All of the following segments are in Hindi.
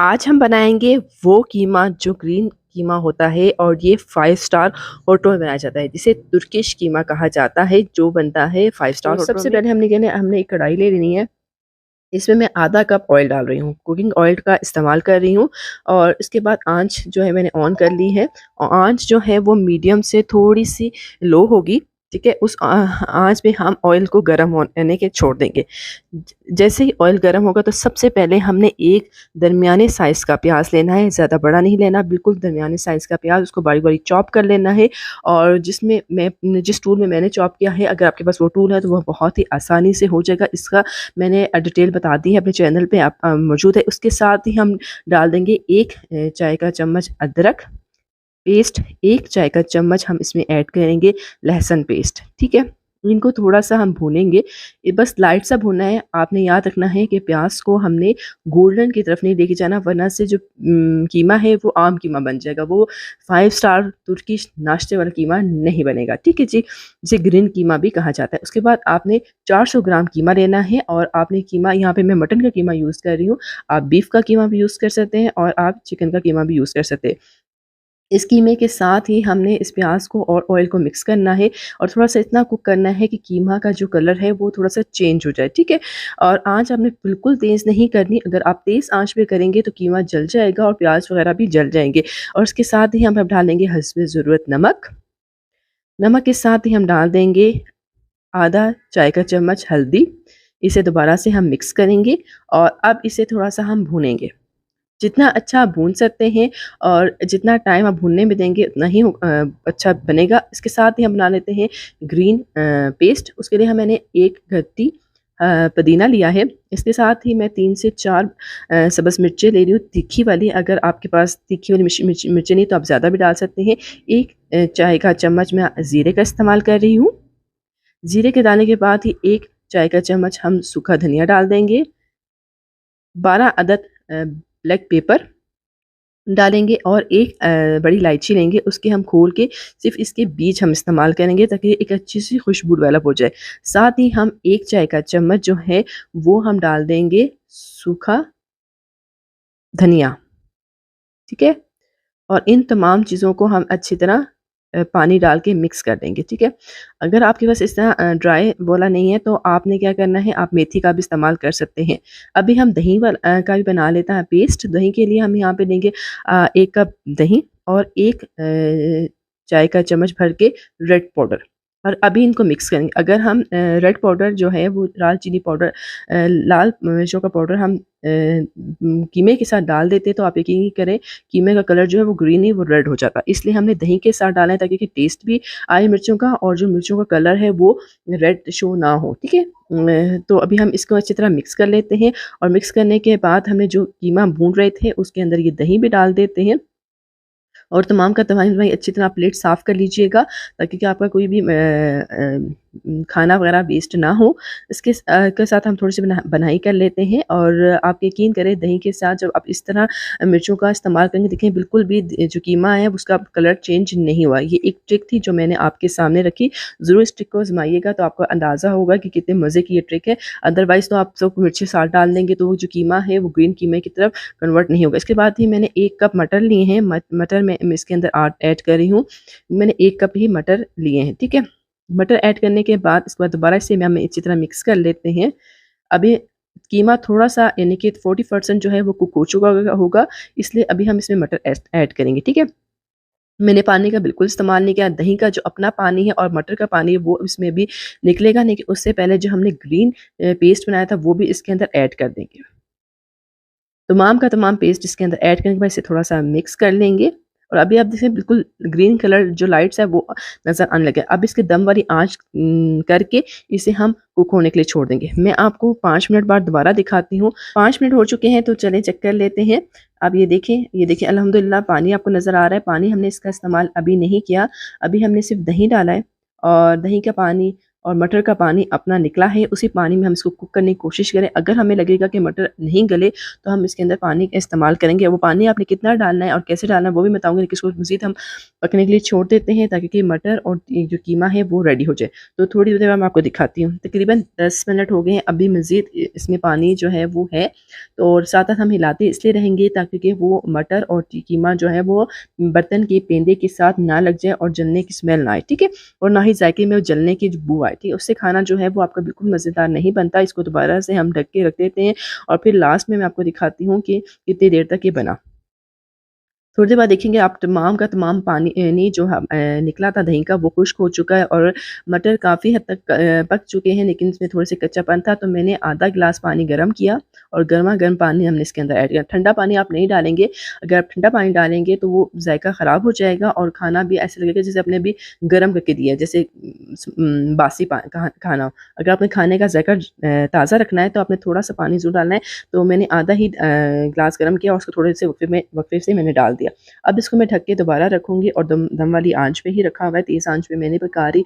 आज हम बनाएँगे वो कीमा जो ग्रीन कीमा होता है और ये 5 स्टार होटल में बनाया जाता है, जिसे तुर्किश कीमा कहा जाता है, जो बनता है 5 स्टार तो होटलों सबसे में। पहले हमने एक कढ़ाई ले लेनी है। इसमें मैं आधा कप ऑयल डाल रही हूँ, कुकिंग ऑयल का इस्तेमाल कर रही हूँ। और इसके बाद आँच जो है मैंने ऑन कर ली है और आँच जो है वो मीडियम से थोड़ी-सी लो होगी, ठीक है? उस आँच पे हम ऑयल को गरम होने के छोड़ देंगे। ज जैसे ही ऑयल गरम होगा तो सबसे पहले हमने एक दरमियाने साइज़ का प्याज़ लेना है, ज़्यादा बड़ा नहीं लेना, बिल्कुल दरमियाने साइज़ का प्याज़, उसको बारीक-बारीक चॉप कर लेना है। और जिस टूल में मैंने चॉप किया है, अगर आपके पास वो टूल है तो वो बहुत ही आसानी से हो जाएगा। इसका मैंने डिटेल बता दी है अपने चैनल पे, आप मौजूद है। उसके साथ ही हम डाल देंगे 1 चाय का चम्मच अदरक पेस्ट, 1 चाय का चम्मच हम इसमें ऐड करेंगे लहसुन पेस्ट, ठीक है? इनको थोड़ा-सा हम भूनेंगे, ये बस लाइट सा भूनना है। आपने याद रखना है कि प्याज़ को हमने गोल्डन की तरफ नहीं लेके जाना, वरना से जो कीमा है वो आम कीमा बन जाएगा, वो 5 स्टार तुर्किश नाश्ते वाला कीमा नहीं बनेगा, ठीक है जी? जिसे ग्रीन कीमा भी कहा जाता है। उसके बाद आपने 400 ग्राम कीमा लेना है और आपने कीमा, यहाँ पे मैं मटन का कीमा यूज़ कर रही हूँ, आप बीफ का कीमा भी यूज़ कर सकते हैं और आप चिकन का कीमा भी यूज़ कर सकते हैं। इस कीमे के साथ ही हमने इस प्याज़ को और ऑयल को मिक्स करना है और थोड़ा-सा इतना कुक करना है कि कीमा का जो कलर है वो थोड़ा-सा चेंज हो जाए, ठीक है? और आँच आपने बिल्कुल तेज़ नहीं करनी, अगर आप तेज़ आँच पे करेंगे तो कीमा जल जाएगा और प्याज़ वगैरह भी जल जाएँगे। और इसके साथ ही हम अब डालेंगे हस्बे ज़रूरत नमक। नमक के साथ ही हम डाल देंगे आधा चाय का चम्मच हल्दी। इसे दोबारा से हम मिक्स करेंगे और अब इसे थोड़ा-सा हम भूनेंगे। जितना अच्छा आप भून सकते हैं और जितना टाइम आप भूनने में देंगे उतना ही अच्छा बनेगा। इसके साथ ही हम बना लेते हैं ग्रीन पेस्ट। उसके लिए मैंने 1 गड्डी पुदीना लिया है। इसके साथ ही मैं 3 से 4 सब्ज़ मिर्चें ले रही हूँ तीखी वाली। अगर आपके पास तीखी वाली मिर्चें नहीं तो आप ज़्यादा भी डाल सकते हैं। 1 चाय का चम्मच मैं ज़ीरे का इस्तेमाल कर रही हूँ। ज़ीरे के डालने के बाद ही 1 चाय का चम्मच हम सूखा धनिया डाल देंगे। 12 अदद ब्लैक पेपर डालेंगे और एक बड़ी इलायची लेंगे, उसके हम खोल के सिर्फ़ इसके बीज हम इस्तेमाल करेंगे ताकि एक अच्छी-सी खुशबू डेवलप हो जाए। साथ ही हम 1 चाय का चम्मच जो है वो हम डाल देंगे सूखा धनिया, ठीक है? और इन तमाम चीज़ों को हम अच्छी तरह पानी डाल के मिक्स कर देंगे, ठीक है? अगर आपके पास इस तरह ड्राई वाला नहीं है तो आपने क्या करना है, आप मेथी का भी इस्तेमाल कर सकते हैं। अभी हम दही का भी बना लेते हैं पेस्ट। दही के लिए हम यहाँ पे लेंगे 1 कप दही और 1 चाय का चम्मच भर के रेड पाउडर और अभी इनको मिक्स करेंगे। अगर हम रेड पाउडर जो है वो लाल चीनी पाउडर लाल मिर्चों का पाउडर हम कीमे के साथ डाल देते तो आप यकीन करें कीमे का कलर जो है वो ग्रीन नहीं वो रेड हो जाता। इसलिए हमने दही के साथ डाला है ताकि कि टेस्ट भी आए मिर्चों का और जो मिर्चों का कलर है वो रेड शो ना हो, ठीक है? तो अभी हम इसको अच्छी तरह मिक्स कर लेते हैं और मिक्स करने के बाद हमने जो कीमा भून रहे थे उसके अंदर ये दही भी डाल देते हैं और तमाम का तमाम भाई अच्छी तरह प्लेट साफ़ कर लीजिएगा ताकि कि आपका कोई भी खाना वगैरह वेस्ट ना हो। के साथ हम थोड़ी-सी बनाई कर लेते हैं और आप यकीन करें दही के साथ जब आप इस तरह मिर्चों का इस्तेमाल करेंगे, देखें बिल्कुल भी जो कीमा है उसका कलर चेंज नहीं हुआ। ये एक ट्रिक थी जो मैंने आपके सामने रखी। ज़रूर इस ट्रिक को आज़माइएगा तो आपको अंदाज़ा होगा कि कितने मज़े की ये ट्रिक है। अदरवाइज़ तो आप सब मिर्ची साथ डाल देंगे तो वो जो कीमा है वो ग्रीन कीमे की तरफ कन्वर्ट नहीं होगा। इसके बाद ही मैंने 1 कप मटर लिए हैं। मटर मैं इसके अंदर ऐड कर रही हूँ। मैंने 1 कप ही मटर लिए हैं, ठीक है? मटर ऐड करने के बाद इसके बाद दोबारा से हम अच्छी तरह मिक्स कर लेते हैं। अभी कीमा थोड़ा-सा यानी कि 40% जो है वो कुक हो चुका होगा, इसलिए अभी हम इसमें मटर ऐड करेंगे, ठीक है? मैंने पानी का बिल्कुल इस्तेमाल नहीं किया। दही का जो अपना पानी है और मटर का पानी है वो इसमें भी निकलेगा, लेकिन उससे पहले जो हमने ग्रीन पेस्ट बनाया था वो भी इसके अंदर ऐड कर देंगे। तमाम का तमाम पेस्ट इसके अंदर ऐड करने के बाद इसे थोड़ा-सा मिक्स कर लेंगे और अभी आप देखें बिल्कुल ग्रीन कलर जो लाइट्स है वो नज़र आने लगे। अब इसके दम वाली आँच करके इसे हम कुक होने के लिए छोड़ देंगे। मैं आपको 5 मिनट बाद दोबारा दिखाती हूँ। 5 मिनट हो चुके हैं तो चलें चेक कर लेते हैं। अब ये देखें अल्हम्दुलिल्लाह पानी आपको नज़र आ रहा है। पानी हमने इसका इस्तेमाल अभी नहीं किया। अभी हमने सिर्फ़ दही डाला है और दही का पानी और मटर का पानी अपना निकला है, उसी पानी में हम इसको कुक करने की कोशिश करें। अगर हमें लगेगा कि मटर नहीं गले तो हम इसके अंदर पानी का इस्तेमाल करेंगे। वो पानी आपने कितना डालना है और कैसे डालना है वो भी बताऊँगी, लेकिन इसको मज़ीद हम पकने के लिए छोड़ देते हैं ताकि कि मटर और ये जो कीमा है वो रेडी हो जाए। तो थोड़ी देर बाद मैं आपको दिखाती हूँ। तकरीबन 10 मिनट हो गए हैं, अभी मज़ीद इसमें पानी जो है वो है। तो और साथ-साथ हम हिलाते इसलिए रहेंगे ताकि कि वो मटर और कीमा जो है वो बर्तन के पेंदे के साथ ना लग जाए और जलने की स्मेल ना आए, ठीक है? और ना ही जायके में जलने की जो बू आए, ठीक है? उससे खाना जो है वो आपका बिल्कुल मज़ेदार नहीं बनता। इसको दोबारा से हम ढक के रख देते हैं और फिर लास्ट में मैं आपको दिखाती हूँ कि कितनी देर तक ये बना। थोड़ी देर बाद देखेंगे आप तमाम का तमाम पानी जो निकला था दही का वो खुश्क हो चुका है और मटर काफ़ी हद तक पक चुके हैं, लेकिन इसमें थोड़े से कच्चापन था। तो मैंने आधा गिलास पानी गर्म किया और गर्मा-गर्म पानी हमने इसके अंदर ऐड किया। ठंडा पानी आप नहीं डालेंगे, अगर आप ठंडा पानी डालेंगे तो वो ज़ायका ख़राब हो जाएगा और खाना भी ऐसा लगेगा जैसे आपने अभी गर्म करके दिया है, जैसे बासी खाना हो। अगर आपने खाने का ज़ायका ताज़ा रखना है तो आपने थोड़ा-सा पानी ज़रूर डालना है। तो मैंने आधा ही गिलास गर्म किया और उसको थोड़े से वक़्फ़े से मैंने डाल दिया। अब इसको मैं ढक के दोबारा रखूँगी और दम दम वाली आँच पे ही रखा हुआ है, तेज़ आँच पे मैंने पका रही।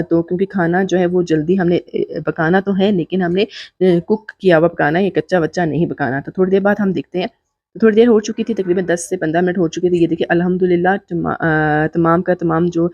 तो क्योंकि खाना जो है वो जल्दी हमने पकाना तो है, लेकिन हमने कुक किया हुआ पकाना है, ये कच्चा-वच्चा नहीं पकाना। तो थोड़ी देर बाद हम देखते हैं, तो थोड़ी देर हो चुकी थी, तकरीबन 10 से 15 मिनट हो चुके थे। ये देखिए अल्हम्दुलिल्लाह तमाम का तमाम जो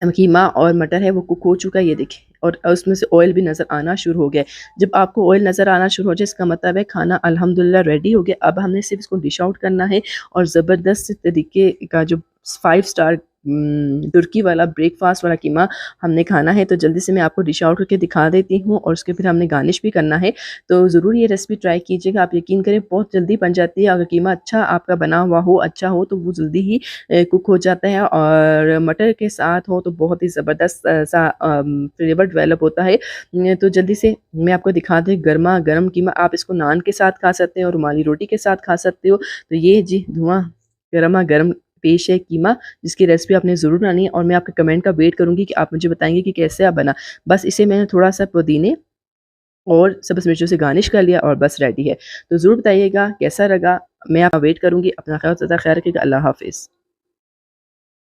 कीमा और मटर है वो कुक हो चुका है, ये देखिए। और उसमें से ऑयल भी नज़र आना शुरू हो गया है। जब आपको ऑयल नज़र आना शुरू हो जाए इसका मतलब है खाना अल्हम्दुलिल्लाह रेडी हो गया। अब हमने सिर्फ़ इसको डिश आउट करना है और ज़बरदस्त तरीके का जो 5 स्टार तुर्की वाला ब्रेकफ़ास्ट वाला कीमा हमने खाना है। तो जल्दी से मैं आपको डिश आउट करके दिखा देती हूँ और उसके फिर हमने गार्निश भी करना है। तो ज़रूर ये रेसिपी ट्राई कीजिएगा, आप यकीन करें बहुत जल्दी बन जाती है। अगर कीमा अच्छा आपका बना हुआ हो, अच्छा हो तो वो जल्दी ही कुक हो जाता है और मटर के साथ हो तो बहुत ही ज़बरदस्त सा फ्लेवर डेवलप होता है। तो जल्दी से मैं आपको दिखा दूँ गरमा-गरम कीमा, आप इसको नान के साथ खा सकते हो, रुमाली रोटी के साथ खा सकते हो। तो ये जी धुआँ गरमा-गरम पेश है कीमा, जिसकी रेसिपी आपने ज़रूर बनानी है और मैं आपके कमेंट का वेट करूँगी कि आप मुझे बताएँगे कि कैसे बना। बस इसे मैंने थोड़ा-सा पुदीने और सब्ज़ मिर्चों से गार्निश कर लिया और बस रेडी है। तो ज़रूर बताइएगा कैसा लगा? मैं आपका वेट करूँगी। अपना ख़्याल रखिएगा। अल्लाह हाफ़िज़।